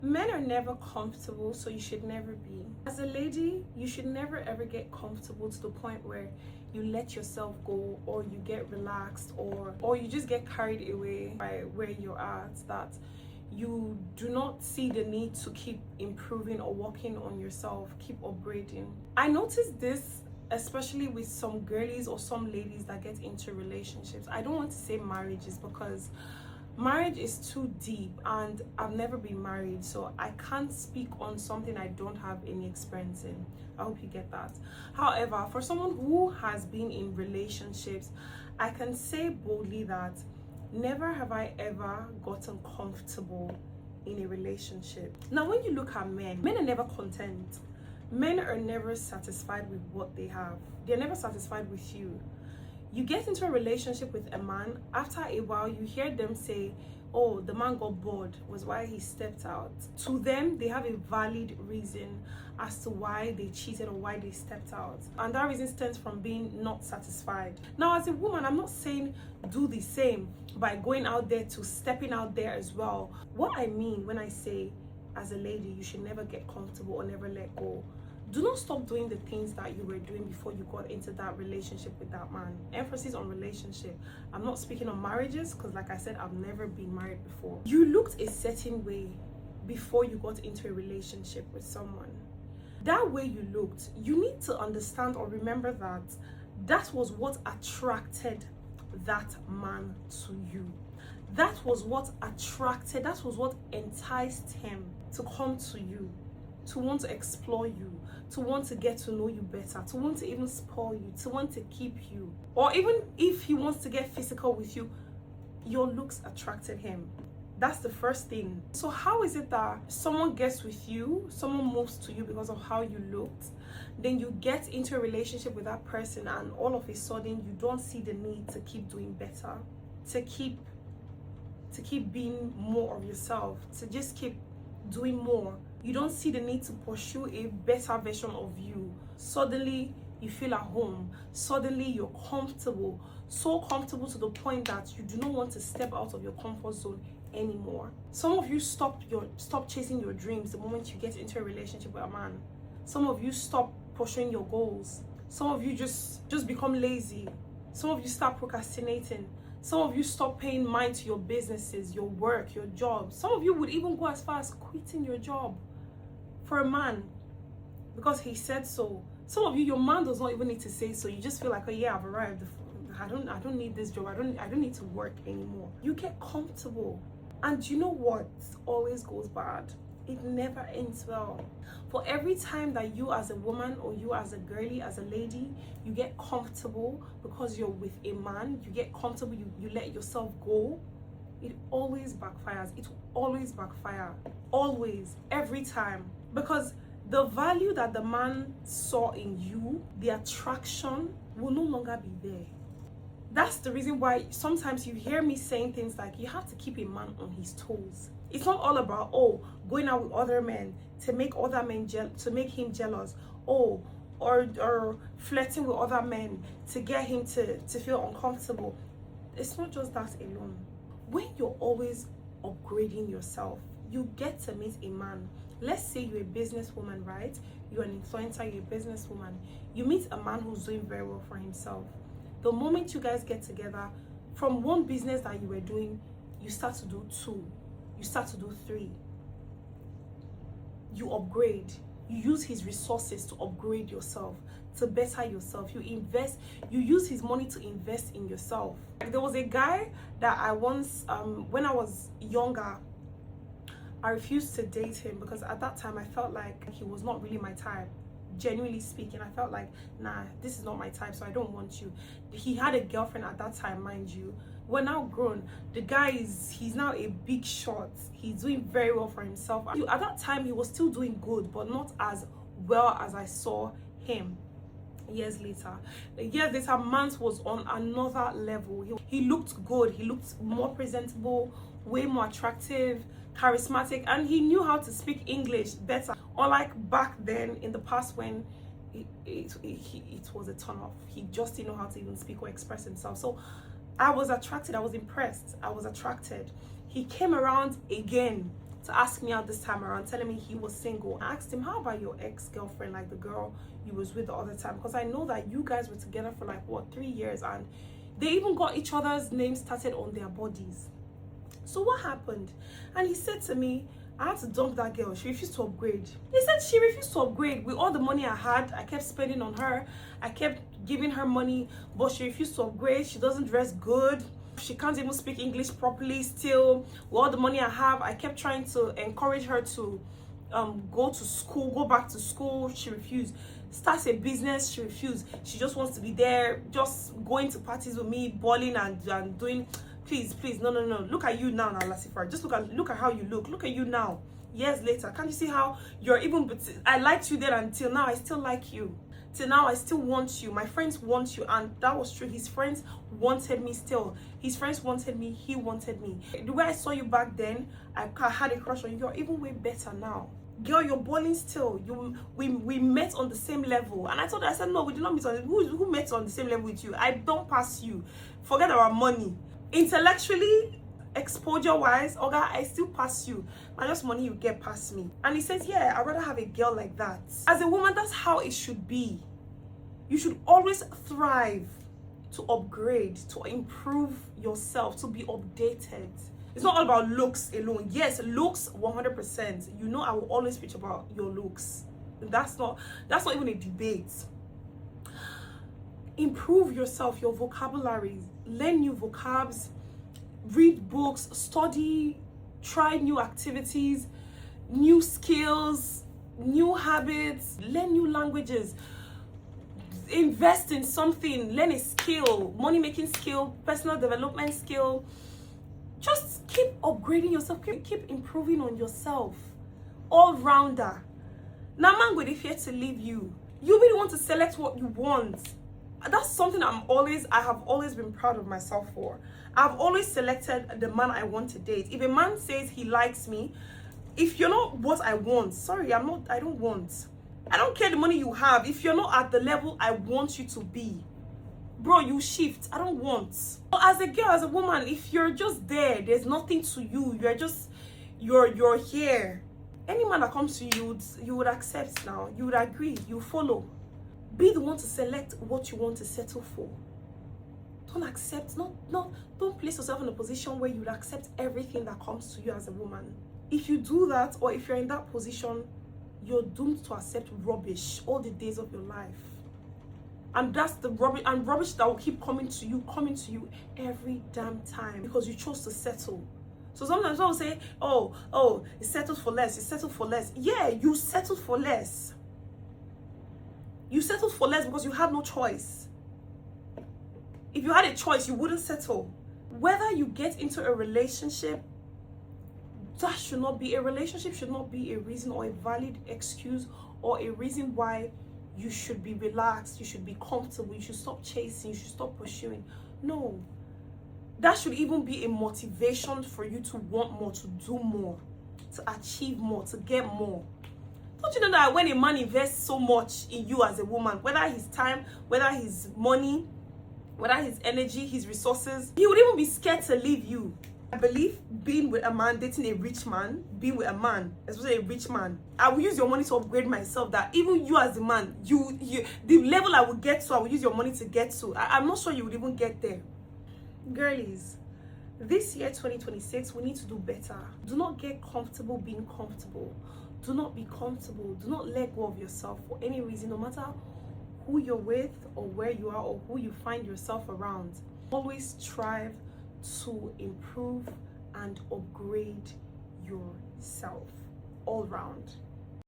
Men are never comfortable, so you should never be. As a lady, you should never ever get comfortable to the point where you let yourself go, or you get relaxed, or you just get carried away by where you're at, that you do not see the need to keep improving or working on yourself, keep upgrading. I noticed this especially with some girlies or some ladies that get into relationships. I don't want to say marriages because marriage is too deep and I've never been married, so I can't speak on something I don't have any experience in. I hope you get that. However, for someone who has been in relationships, I can say boldly that never have I ever gotten comfortable in a relationship. Now, when you look at men are never content. Men are never satisfied with what they have. They're never satisfied with you. You get into a relationship with a man, after a while you hear them say, oh, the man got bored, was why he stepped out. To them, they have a valid reason as to why they cheated or why they stepped out. And that reason stems from being not satisfied. Now, as a woman, I'm not saying do the same by going out there to stepping out there as well. What I mean when I say, as a lady, you should never get comfortable or never let go. Do not stop doing the things that you were doing before you got into that relationship with that man. Emphasis on relationship. I'm not speaking on marriages because, like I said, I've never been married before. You looked a certain way before you got into a relationship with someone. That way you looked, you need to understand or remember that that was what attracted that man to you. That was what attracted, that was what enticed him to come to you, to want to explore you, to want to get to know you better, to want to even spoil you, to want to keep you. Or even if he wants to get physical with you, your looks attracted him. That's the first thing. So how is it that someone gets with you, someone moves to you because of how you looked, then you get into a relationship with that person and all of a sudden you don't see the need to keep doing better, to keep being more of yourself, to just keep doing more. You don't see the need to pursue a better version of you. Suddenly you feel at home. Suddenly you're comfortable, so comfortable to the point that you do not want to step out of your comfort zone anymore. Some of you stop chasing your dreams the moment you get into a relationship with a man. Some of you stop pursuing your goals. Some of you just become lazy. Some of you start procrastinating. Some of you stop paying mind to your businesses, your work, your job. Some of you would even go as far as quitting your job for a man because he said so. Some of you, your man does not even need to say so. You just feel like, oh yeah, I've arrived. I don't need this job. I don't need to work anymore. You get comfortable. And you know what always goes bad? It never ends well. For every time that you as a woman or you as a girly, as a lady, you get comfortable because you're with a man, you get comfortable, you let yourself go, it always backfires. It will always backfire. Always, every time. Because the value that the man saw in you, the attraction, will no longer be there. That's the reason why sometimes you hear me saying things like you have to keep a man on his toes. It's not all about, oh, going out with other men to make other men to make him jealous, or flirting with other men to get him to feel uncomfortable. It's not just that alone. When you're always upgrading yourself, you get to meet a man. Let's say you're a businesswoman, right? You're an influencer, you're a businesswoman. You meet a man who's doing very well for himself. The moment you guys get together, from one business that you were doing, you start to do 2. You start to do 3. You upgrade. You use his resources to upgrade yourself, to better yourself. You invest. You use his money to invest in yourself. There was a guy that I once, when I was younger, I refused to date him because at that time I felt like he was not really my type. Genuinely speaking, I felt like, nah, this is not my type, so I don't want you. He had a girlfriend at that time, mind you. We're now grown. The guy he's now a big shot. He's doing very well for himself. At that time, he was still doing good, but not as well as I saw him years later. Years later, Mans was on another level. He looked good. He looked more presentable, way more attractive, charismatic, and he knew how to speak English better. Unlike back then in the past when it was a turn off. He just didn't know how to even speak or express himself. So I was attracted. I was impressed. I was attracted. He came around again to ask me out this time around, telling me he was single. I asked him, how about your ex-girlfriend, like the girl you was with the other time? Because I know that you guys were together for like, what, 3 years, and they even got each other's names started on their bodies. So what happened? And he said to me, I had to dump that girl. She refused to upgrade. He said she refused to upgrade. With all the money I had, I kept spending on her. I kept giving her money, but she refused to upgrade. She doesn't dress good. She can't even speak English properly still. With all the money I have, I kept trying to encourage her to go to school, go back to school. She refused. Starts a business, she refused. She just wants to be there, just going to parties with me, balling and doing. Please, no. Look at you now, Latifa. Just look at how you look. Look at you now. Years later, can't you see how you're even? I liked you then, until now I still like you. Till now I still want you. My friends want you, and that was true. His friends wanted me still. His friends wanted me. He wanted me. The way I saw you back then, I had a crush on you. You're even way better now. Girl, you're balling still. We met on the same level, and I told her, I said, no, we did not meet on. Who met on the same level with you? I don't pass you. Forget our money. Intellectually, exposure wise, Oga, I still pass you. And just money you get past me. And he says, yeah, I'd rather have a girl like that. As a woman, that's how it should be. You should always thrive to upgrade, to improve yourself, to be updated. It's not all about looks alone. Yes, looks 100%. You know, I will always preach about your looks. That's not even a debate. Improve yourself, your vocabulary, learn new vocabs, read books, study, try new activities, new skills, new habits, learn new languages, invest in something, learn a skill, money making skill, personal development skill. Just keep upgrading yourself, keep improving on yourself. All rounder. Now man go dey fear to leave you. You really want to select what you want. That's something I have always been proud of myself for. I've always selected the man I want to date. If a man says he likes me, if you're not what I want, sorry, I don't want. I don't care the money you have. If you're not at the level I want you to be, bro, you shift. I don't want. As a girl, as a woman, if you're just there's nothing to you. You're here. Any man that comes to you, you would accept now. You would agree. You follow. Be the one to select what you want to settle for. Don't place yourself in a position where you would accept everything that comes to you as a woman. If you do that, or if you're in that position, you're doomed to accept rubbish all the days of your life. And that's the rubbish that will keep coming to you every damn time, because you chose to settle. So sometimes people say, oh, it settled for less. Yeah, you settled for less. You settled for less because you had no choice. If you had a choice, you wouldn't settle. Whether you get into a relationship, relationship should not be a reason or a valid excuse or a reason why you should be relaxed, you should be comfortable, you should stop chasing, you should stop pursuing. No. That should even be a motivation for you to want more, to do more, to achieve more, to get more. Don't you know that when a man invests so much in you as a woman, whether his time, whether his money, whether his energy, his resources, he would even be scared to leave you. I believe being with a man, dating a rich man, being with a man, especially a rich man, I will use your money to upgrade myself. That even you as a man, the level I will get to, I will use your money to get to. I'm not sure you would even get there. Girlies, this year 2026, we need to do better. Do not get comfortable being comfortable. Do not be comfortable. Do not let go of yourself for any reason, no matter who you're with or where you are or who you find yourself around. Always strive to improve and upgrade yourself all round.